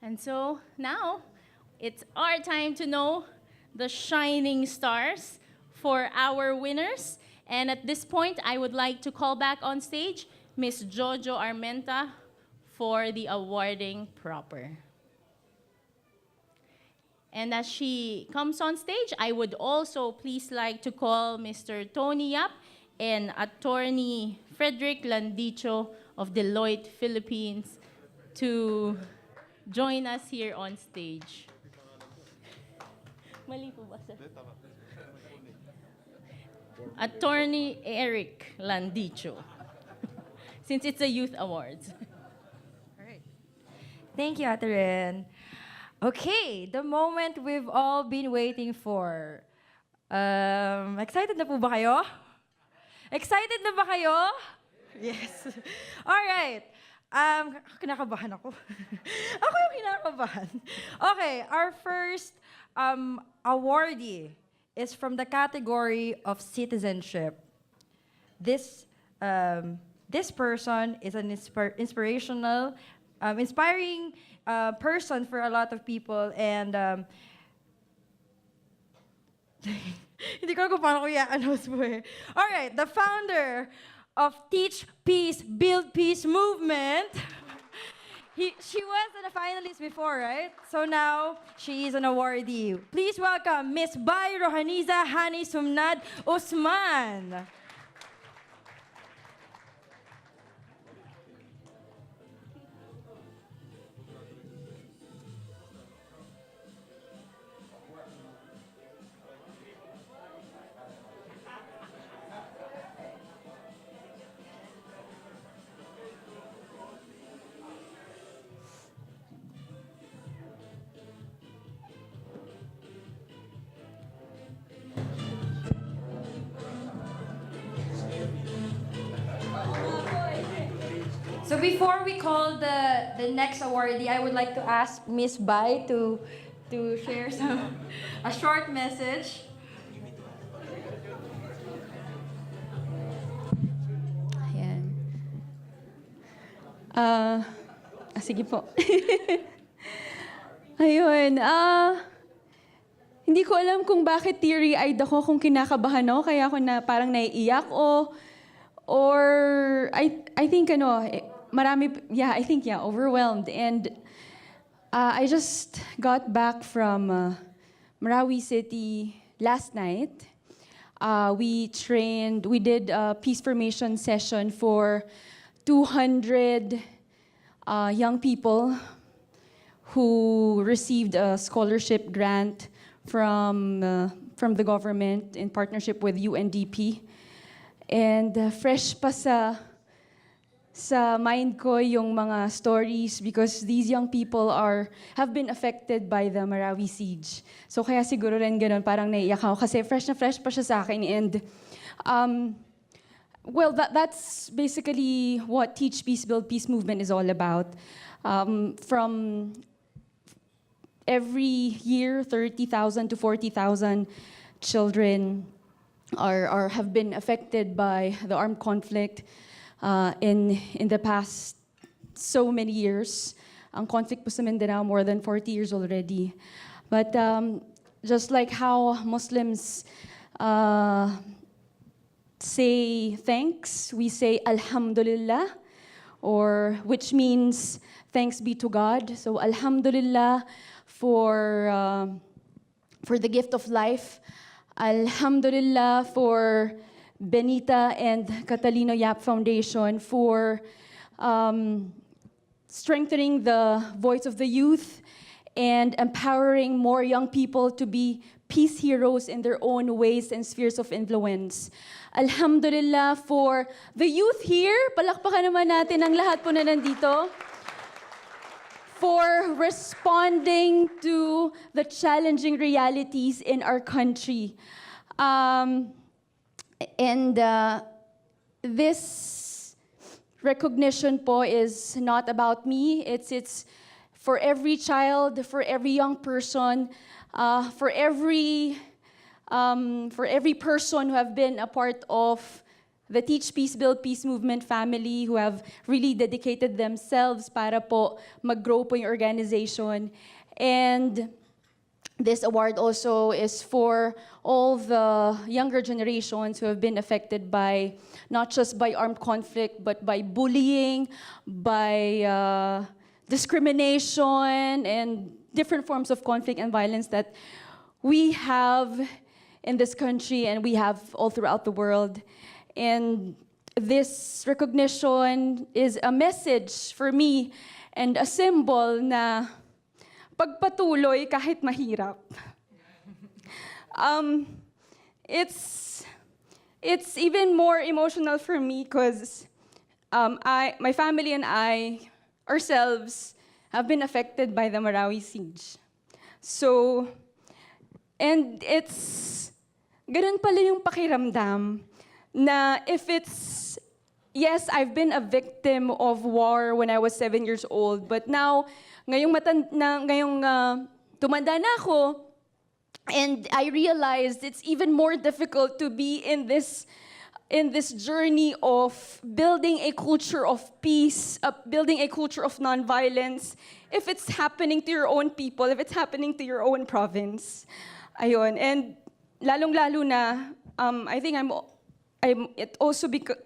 And so now it's our time to know the shining stars for our winners. And at this point, I would like to call back on stage Miss Jojo Armenta for the awarding proper. And as she comes on stage, I would also please like to call Mr. Tony Yap and Attorney Frederick Landicho of Deloitte, Philippines to join us here on stage. Mali po ba, sir? Attorney Eric Landicho, since it's a youth awards. All right. Thank you, Ate Ren. Okay, the moment we've all been waiting for. Excited na po ba kayo? Excited na ba kayo? Yes. All right. Kinakabahan ako. Ako yung kinakabahan. Okay, our first awardee is from the category of citizenship. This person is an inspiring person for a lot of people, and hindi ko alam kung paano ko i-announce mo eh. All right, the founder of Teach Peace, Build Peace movement. She was a finalist before, right? So now, she is an awardee. Please welcome Miss Bay Rohaniza Hani Sumnad Usman. So before we call the next awardee, I would like to ask Miss Bay to share a short message. Ayan. Sige po. Ayun, hindi ko alam kung bakit teary-eyed ako, kung kinakabahan ako, kaya ako na parang naiiyak or I think overwhelmed. And I just got back from Marawi City last night. We did a peace formation session for 200 young people who received a scholarship grant from the government in partnership with UNDP. And fresh pa sa mind ko yung mga stories because these young people have been affected by the Marawi siege. So kaya siguro rin ganun, parang naiiyak ako kasi fresh na fresh pa siya sa akin. And that's basically what Teach Peace, Build Peace movement is all about. From every year, 30,000 to 40,000 children have been affected by the armed conflict in the past so many years. Ang conflict po sa Mindanao, more than 40 years already. But just like how Muslims say thanks, we say Alhamdulillah, which means thanks be to God. So Alhamdulillah for the gift of life. Alhamdulillah for Benita and Catalino Yap Foundation for strengthening the voice of the youth and empowering more young people to be peace heroes in their own ways and spheres of influence. Alhamdulillah for the youth here. Palakpakan naman natin ang lahat po na nandito. For responding to the challenging realities in our country. This recognition po is not about me. It's for every child, for every young person, for every person who have been a part of the Teach Peace, Build Peace movement family who have really dedicated themselves para po mag-grow po yung organization. And this award also is for all the younger generations who have been affected by, not just by armed conflict, but by bullying, by discrimination, and different forms of conflict and violence that we have in this country and we have all throughout the world. And this recognition is a message for me and a symbol na pagpatuloy kahit mahirap. It's even more emotional for me because my family and I ourselves have been affected by the Marawi siege. So, and it's ganun pala yung pakiramdam na if it's, yes, I've been a victim of war when I was 7 years old, but now, ngayong tumanda na ako, and I realized it's even more difficult to be in this journey of building a culture of peace, building a culture of nonviolence, if it's happening to your own people, if it's happening to your own province. Ayun, and lalong-lalo na, I think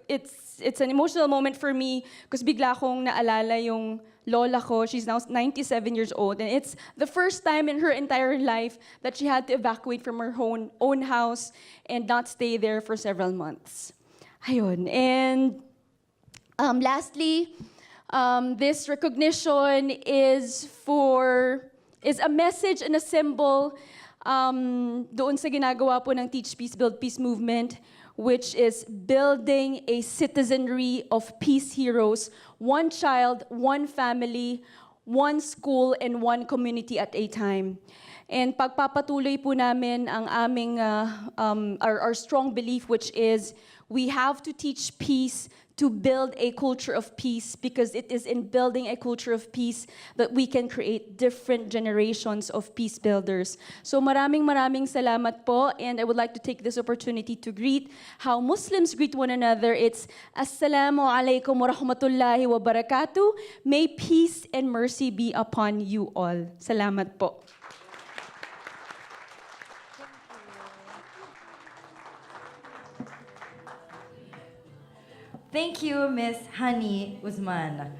it's an emotional moment for me because bigla kong naalala yung lola ko. She's now 97 years old, and it's the first time in her entire life that she had to evacuate from her own house and not stay there for several months. Ayun. And lastly, this recognition is a message and a symbol doon sa ginagawa po ng Teach Peace, Build Peace movement, which is building a citizenry of peace heroes, one child, one family, one school, and one community at a time. And pagpapatuloy po namin ang aming, our strong belief, which is we have to teach peace to build a culture of peace, because it is in building a culture of peace that we can create different generations of peace builders. So maraming salamat po, and I would like to take this opportunity to greet how Muslims greet one another. It's Assalamu alaikum wa rahmatullahi wa barakatuh. May peace and mercy be upon you all. Salamat po. Thank you, Miss Hani Usman.